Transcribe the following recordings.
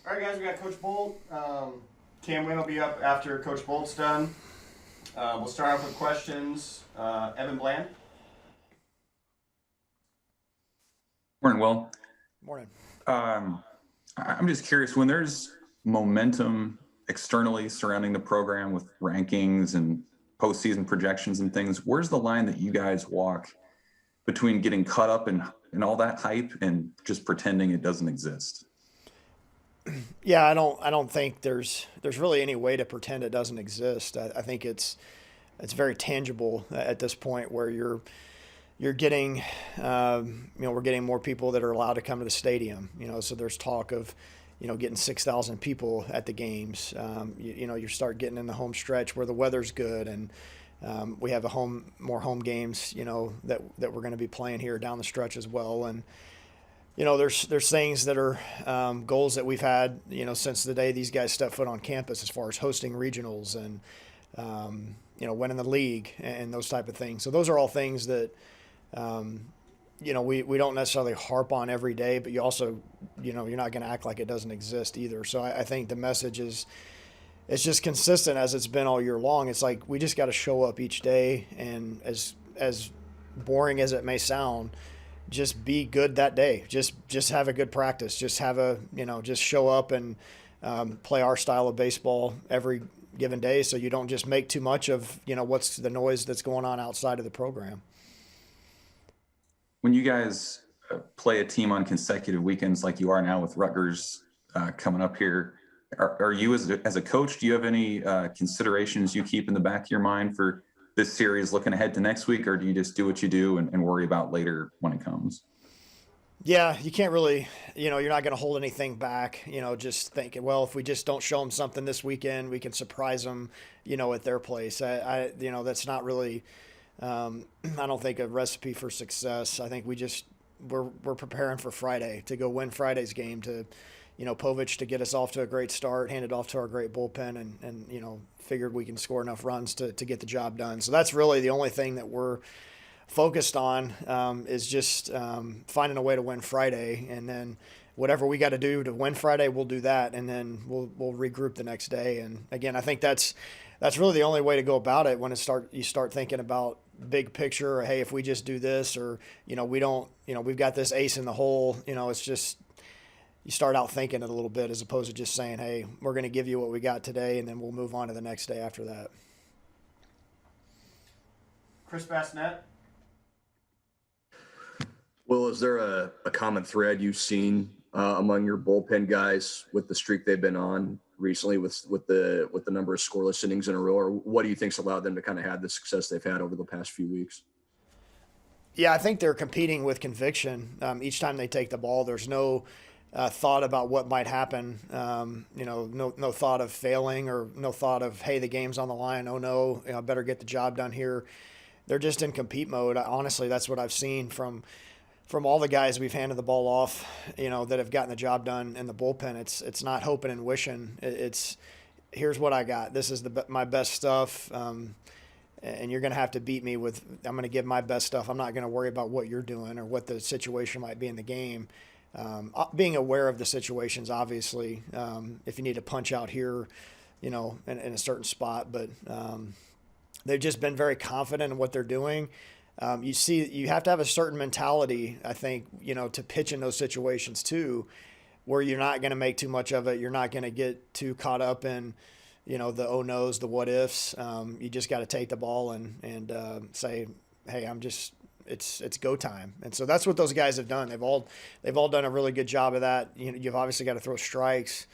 All right, guys, we got Coach Bolt. Cam Wynn will be up after Coach Bolt's done. We'll start off with questions. Evan Bland. Morning, Will. Morning. I'm just curious, when there's momentum externally surrounding the program with rankings and postseason projections and things, where's the line that you guys walk between getting caught up in all that hype and just pretending it doesn't exist? Yeah, I don't think there's really any way to pretend it doesn't exist. I think it's very tangible at this point where you're getting we're getting more people that are allowed to come to the stadium. So there's talk of getting 6,000 people at the games. You start getting in the home stretch where the weather's good, and we have more home games that we're going to be playing here down the stretch as well. And there's things that are goals that we've had since the day these guys stepped foot on campus, as far as hosting regionals and winning the league and those type of things. So those are all things that we don't necessarily harp on every day, but you also you're not going to act like it doesn't exist either. So I think the message is it's just consistent as it's been all year long. It's like we just got to show up each day, and as boring as it may sound, just be good that day. Just have a good practice. Just have just show up and play our style of baseball every given day, so you don't just make too much of what's the noise that's going on outside of the program. When you guys play a team on consecutive weekends like you are now with Rutgers coming up here, are you as a coach, do you have any considerations you keep in the back of your mind for this series looking ahead to next week, or do you just do what you do and worry about later when it comes? Yeah, you can't really, you're not going to hold anything back, just thinking, well, if we just don't show them something this weekend, we can surprise them, at their place. That's not really, I don't think, a recipe for success. I think we're preparing for Friday to go win Friday's game, to, Povich to get us off to a great start, hand it off to our great bullpen, and figured we can score enough runs to get the job done. So that's really the only thing that we're focused on, is just finding a way to win Friday, and then whatever we got to do to win Friday, we'll do that, and then we'll regroup the next day. And again, I think that's really the only way to go about it when you start thinking about big picture, or hey, if we just do this, or we don't, we've got this ace in the hole. It's just you start out thinking it a little bit, as opposed to just saying, hey, we're going to give you what we got today, and then we'll move on to the next day after that. Chris Bassnett. Well, is there a common thread you've seen among your bullpen guys with the streak they've been on recently, with the number of scoreless innings in a row, or what do you think's allowed them to kind of have the success they've had over the past few weeks? Yeah, I think they're competing with conviction. Each time they take the ball, there's no thought about what might happen. No thought of failing, or no thought of, hey, the game's on the line. Oh no, I better get the job done here. They're just in compete mode. Honestly, that's what I've seen from all the guys we've handed the ball off, that have gotten the job done in the bullpen. It's not hoping and wishing. It's here's what I got. This is my best stuff, and you're going to have to beat me with. I'm going to give my best stuff. I'm not going to worry about what you're doing or what the situation might be in the game. Being aware of the situations, obviously, if you need to punch out here, in a certain spot, but they've just been very confident in what they're doing. You have to have a certain mentality, I think, to pitch in those situations too, where you're not going to make too much of it. You're not going to get too caught up in, the oh no's, the what ifs. You just got to take the ball and say, hey, it's go time. And so that's what those guys have done. They've all done a really good job of that. You've obviously got to throw strikes.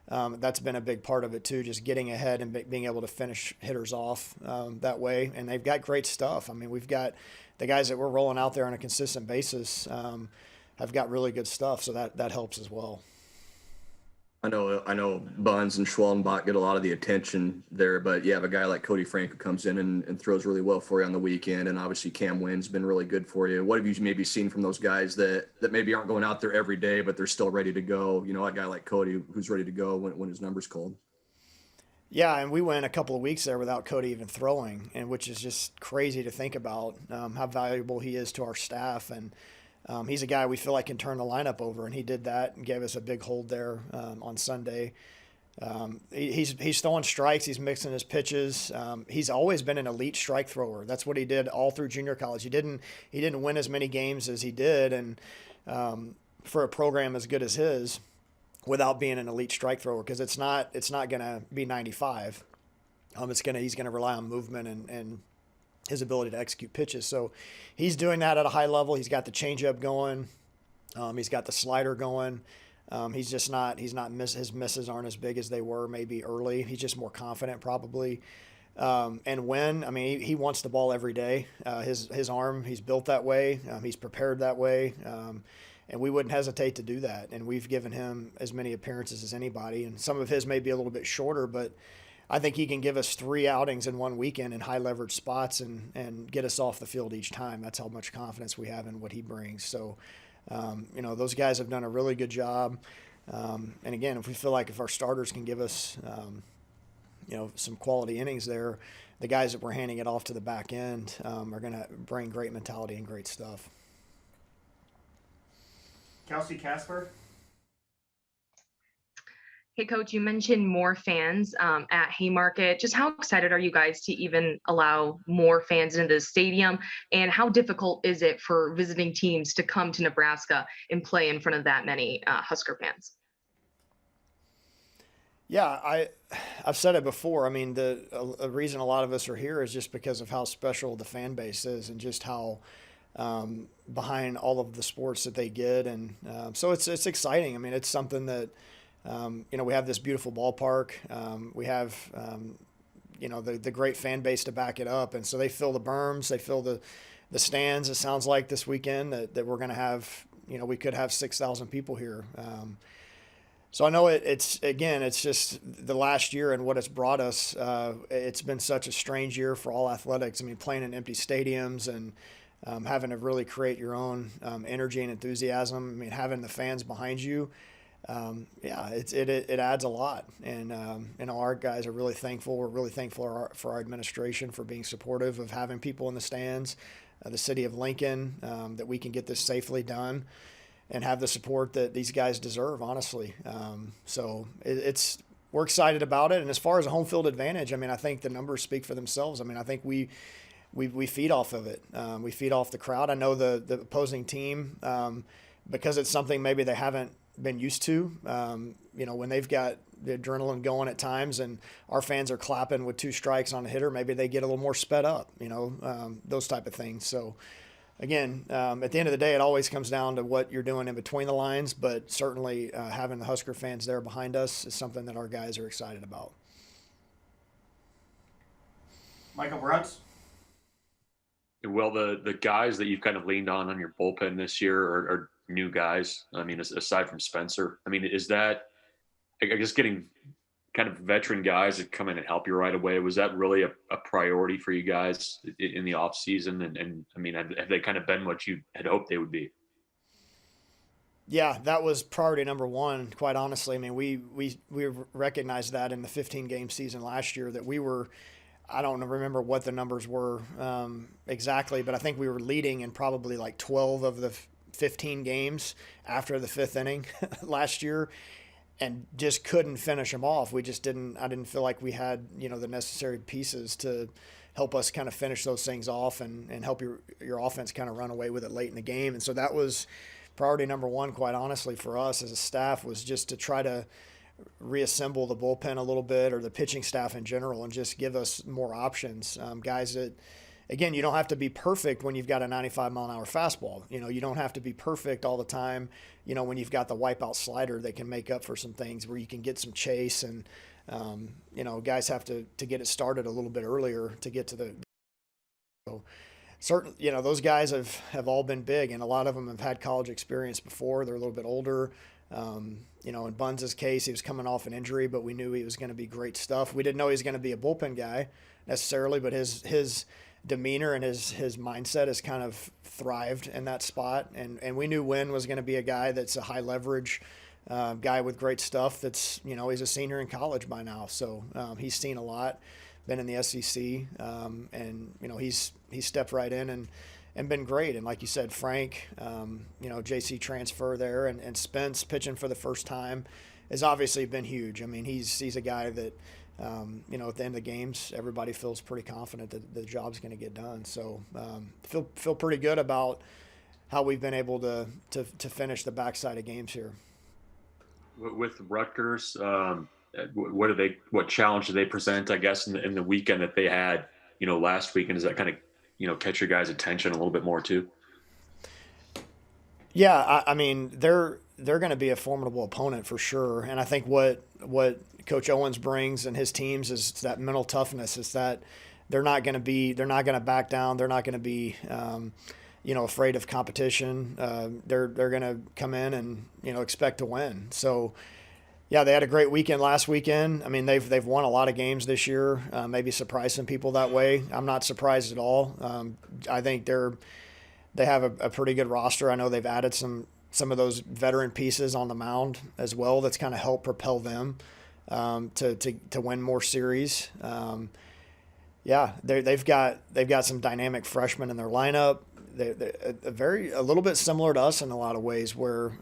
That's been a big part of it too, just getting ahead and being able to finish hitters off that way. And they've got great stuff. I mean, we've got the guys that we're rolling out there on a consistent basis have got really good stuff. So that helps as well. I know Buns and Schwallenbach get a lot of the attention there, but you have a guy like Cody Frank who comes in and throws really well for you on the weekend, and obviously Cam Wynn's been really good for you. What have you maybe seen from those guys that maybe aren't going out there every day, but they're still ready to go? A guy like Cody who's ready to go when his number's called. Yeah, and we went a couple of weeks there without Cody even throwing, and which is just crazy to think about how valuable he is to our staff. And he's a guy we feel like can turn the lineup over, and he did that and gave us a big hold there on Sunday. He's throwing strikes. He's mixing his pitches. He's always been an elite strike thrower. That's what he did all through junior college. He didn't win as many games as he did, and for a program as good as his, without being an elite strike thrower, because it's not going to be 95. He's gonna rely on movement and his ability to execute pitches. So he's doing that at a high level. He's got the changeup going. He's got the slider going. His misses aren't as big as they were maybe early. He's just more confident probably. He wants the ball every day. His arm, he's built that way. He's prepared that way. And we wouldn't hesitate to do that. And we've given him as many appearances as anybody. And some of his may be a little bit shorter, but I think he can give us 3 outings in one weekend in high leverage spots and get us off the field each time. That's how much confidence we have in what he brings. So, those guys have done a really good job. And again, if we feel like if our starters can give us, some quality innings there, the guys that we're handing it off to the back end are going to bring great mentality and great stuff. Kelsey Casper. Hey, Coach, you mentioned more fans at Haymarket. Just how excited are you guys to even allow more fans into the stadium? And how difficult is it for visiting teams to come to Nebraska and play in front of that many Husker fans? Yeah, I've said it before. I mean, the reason a lot of us are here is just because of how special the fan base is and just how behind all of the sports that they get. And so it's exciting. I mean, it's something that, we have this beautiful ballpark. We have, the great fan base to back it up. And so they fill the berms, they fill the stands. It sounds like this weekend that we're going to have, we could have 6,000 people here. So I know it's just the last year and what it's brought us. It's been such a strange year for all athletics. I mean, playing in empty stadiums and having to really create your own energy and enthusiasm. I mean, having the fans behind you. It adds a lot, and our guys are really thankful. We're really thankful for our administration for being supportive of having people in the stands, the city of Lincoln, that we can get this safely done, and have the support that these guys deserve. Honestly, we're excited about it. And as far as a home field advantage, I mean, I think the numbers speak for themselves. I mean, I think we feed off of it. We feed off the crowd. I know the opposing team, because it's something maybe they haven't been used to, when they've got the adrenaline going at times and our fans are clapping with 2 strikes on a hitter, maybe they get a little more sped up, those type of things. So again, at the end of the day, it always comes down to what you're doing in between the lines, but certainly having the Husker fans there behind us is something that our guys are excited about. Michael Bruntz. Well, the guys that you've kind of leaned on your bullpen this year are new guys. I mean, aside from Spencer, I mean, is that, I guess, getting kind of veteran guys that come in and help you right away? Was that really a priority for you guys in the off season? And I mean, have they kind of been what you had hoped they would be? Yeah, that was priority number one, quite honestly. I mean, we recognized that in the 15-game season last year that we were, I don't remember what the numbers were exactly, but I think we were leading in probably like 12 of the 15 games after the 5th inning last year, and just couldn't finish them off. I didn't feel like we had, the necessary pieces to help us kind of finish those things off and help your offense kind of run away with it late in the game. And so that was priority number one, quite honestly, for us as a staff, was just to try to reassemble the bullpen a little bit, or the pitching staff in general, and just give us more options. Guys that, again, you don't have to be perfect when you've got a 95-mile-an-hour fastball. You don't have to be perfect all the time, when you've got the wipeout slider that can make up for some things where you can get some chase. And, guys have to get it started a little bit earlier to get to the – so certain, those guys have all been big, and a lot of them have had college experience before. They're a little bit older. In Buns' case, he was coming off an injury, but we knew he was going to be great stuff. We didn't know he was going to be a bullpen guy necessarily, but his demeanor and his mindset has kind of thrived in that spot. And we knew Wynn was going to be a guy that's a high leverage guy with great stuff. That's, he's a senior in college by now. So he's seen a lot, been in the SEC, and, he stepped right in been great. And like you said, Frank, JC transfer there, and Spence pitching for the first time has obviously been huge. I mean, he's a guy that, at the end of the games, everybody feels pretty confident that the job's going to get done. So feel pretty good about how we've been able to finish the backside of games here. With Rutgers, what challenge do they present, I guess, in the weekend that they had, last weekend? Does that kind of, catch your guys' attention a little bit more too? Yeah, I mean, they're going to be a formidable opponent for sure. And I think what Coach Owens brings and his teams is that mental toughness. Is that they're not going to back down. They're not going to be, afraid of competition. They're going to come in and expect to win. So, yeah, they had a great weekend last weekend. I mean, they've won a lot of games this year. Maybe surprised some people that way. I'm not surprised at all. I think they have a pretty good roster. I know they've added some of those veteran pieces on the mound as well. That's kind of helped propel them to win more series. They've got some dynamic freshmen in their lineup. They're a little bit similar to us in a lot of ways, where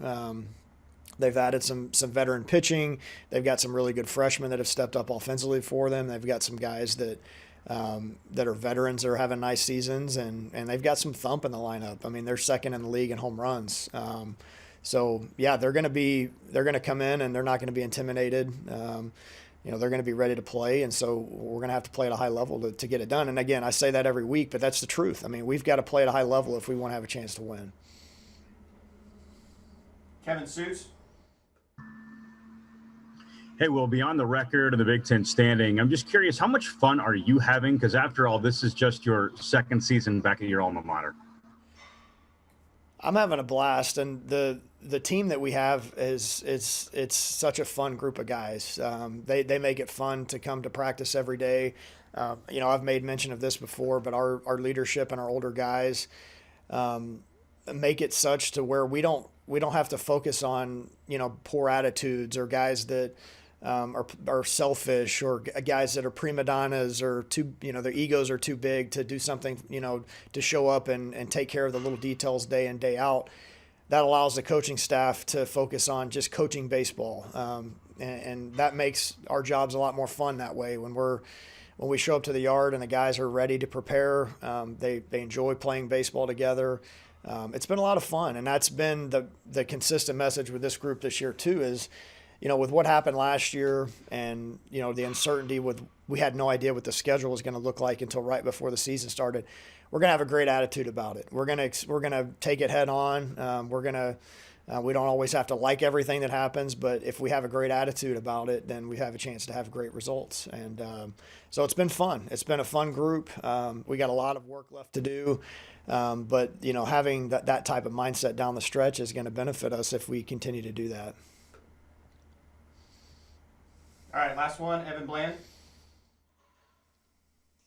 they've added some veteran pitching. They've got some really good freshmen that have stepped up offensively for them. They've got some guys that are veterans that are having nice seasons, and they've got some thump in the lineup. I mean, they're second in the league in home runs. They're going to come in and they're not going to be intimidated. They're going to be ready to play, and so we're going to have to play at a high level to get it done. And again, I say that every week, but that's the truth. I mean, we've got to play at a high level if we want to have a chance to win. Kevin Suits. Hey, well, beyond the record of the Big Ten standing, I'm just curious, how much fun are you having? Because after all, this is just your second season back at your alma mater. I'm having a blast, and the team that we have it's such a fun group of guys. They make it fun to come to practice every day. I've made mention of this before, but our leadership and our older guys make it such to where we don't have to focus on poor attitudes or guys that are selfish, or guys that are prima donnas, or their egos are too big to do something, to show up and take care of the little details day in, day out. That allows the coaching staff to focus on just coaching baseball. And that makes our jobs a lot more fun that way. When we show up to the yard and the guys are ready to prepare, they enjoy playing baseball together. It's been a lot of fun, and that's been the consistent message with this group this year too, is, with what happened last year and, the uncertainty we had no idea what the schedule was going to look like until right before the season started. We're going to have a great attitude about it. We're going to take it head on. We don't always have to like everything that happens, but if we have a great attitude about it, then we have a chance to have great results. And so it's been fun. It's been a fun group. We got a lot of work left to do. But having that type of mindset down the stretch is going to benefit us if we continue to do that. All right, last one, Evan Bland.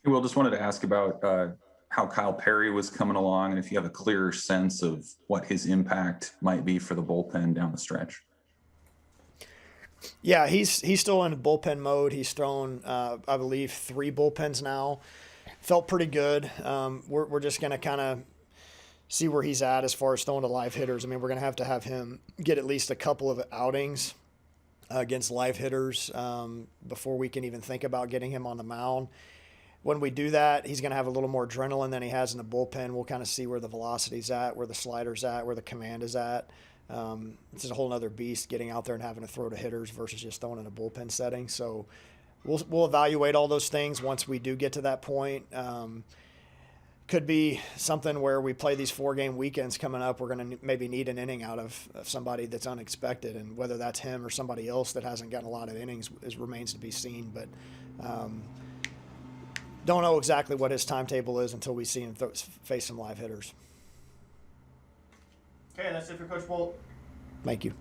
Well, just wanted to ask about how Kyle Perry was coming along, and if you have a clearer sense of what his impact might be for the bullpen down the stretch. Yeah, he's still in bullpen mode. He's thrown, I believe, 3 bullpens now. Felt pretty good. We're just going to kind of see where he's at as far as throwing to live hitters. I mean, we're going to have him get at least a couple of outings against live hitters before we can even think about getting him on the mound. When we do that, he's going to have a little more adrenaline than he has in the bullpen. We'll kind of see where the velocity's at, where the slider's at, where the command is at. It's a whole other beast getting out there and having to throw to hitters versus just throwing in a bullpen setting. So we'll evaluate all those things once we do get to that point. Could be something where we play these 4-game weekends coming up. We're going to maybe need an inning out of somebody that's unexpected, and whether that's him or somebody else that hasn't gotten a lot of innings remains to be seen. But don't know exactly what his timetable is until we see him face some live hitters. Okay, that's it for Coach Bolt. Thank you.